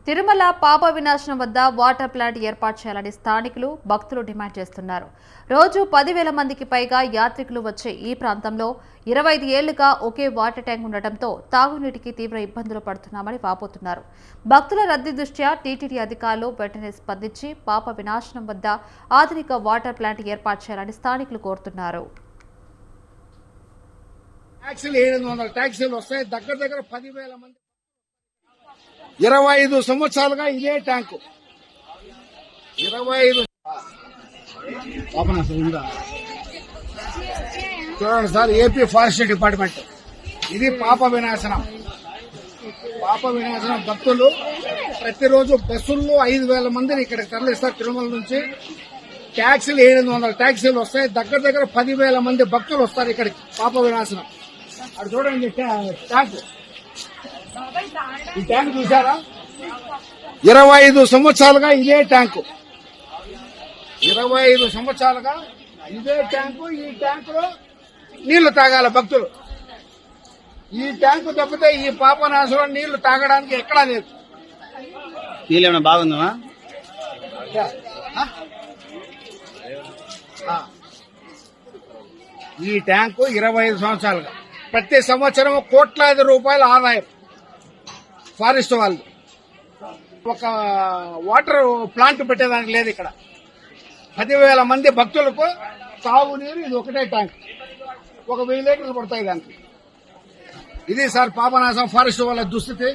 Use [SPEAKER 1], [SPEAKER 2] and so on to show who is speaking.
[SPEAKER 1] తిరుమల పాప వినాశనం వద్ద వాటర్ ప్లాంట్ ఏర్పాటు చేయాలని స్థానికులు భక్తులు డిమాండ్ చేస్తున్నారు. రోజు 10,000 మందికి పైగా యాత్రికులు వచ్చే ఈ ప్రాంతంలో 25 ఏళ్లుగా ఒకే వాటర్ ట్యాంక్ ఉండటంతో తాగునీటికి తీవ్ర ఇబ్బందులు పడుతున్నామని వాపోతున్నారు. భక్తుల రద్దీ దృష్ట్యా టీటీడీ అధికారులు వెంటనే స్పందించి పాప వినాశనం వద్ద ఆధునిక వాటర్ ప్లాంట్ ఏర్పాటు చేయాలని స్థానికులు కోరుతున్నారు.
[SPEAKER 2] ట్యాక్సీలు 700 ట్యాక్సీలు వస్తాయి. దగ్గర 10,000 మంది 25 సంవత్సరాలుగా ఇదే ట్యాంకు 25 చూడండి సార్, ఏపీ ఫారెస్ట్ డిపార్ట్మెంట్. ఇది పాప వినాశనం భక్తులు ప్రతిరోజు బస్సుల్లో 5,000 మందిని ఇక్కడికి తరలిస్తారు. తిరుమల నుంచి ట్యాక్సీలు 700 ట్యాక్సీలు వస్తాయి. దగ్గర 10,000 మంది భక్తులు వస్తారు ఇక్కడికి పాప వినాశనం. అది చూడండి ట్యాంకు. ఈ ట్యాంక్ చూసారా? 25 సంవత్సరాలుగా ఇదే ట్యాంకు 25 సంవత్సరాలుగా ఇదే ట్యాంకు. ఈ ట్యాంకులో నీళ్లు తాగాల భక్తులు. ఈ ట్యాంకు తప్పితే ఈ పాపనాశంలో నీళ్లు తాగడానికి ఎక్కడా లేదు.
[SPEAKER 3] నీళ్ళేమన్నా బాగుందా?
[SPEAKER 2] ఈ ట్యాంకు 25 సంవత్సరాలుగా ప్రతి సంవత్సరం కోట్లాది రూపాయల ఆదాయం ఫారెస్ట్ వాళ్ళు. ఒక వాటర్ ప్లాంట్ పెట్టేదానికి లేదు ఇక్కడ. 10,000 మంది భక్తులకు తాగునీరు ఇది ఒకటే ట్యాంక్. 1,000 లీటర్లు పడతాయి దానికి. ఇది సార్ పాపనాశం ఫారెస్ట్ వాళ్ళ దుస్థితి.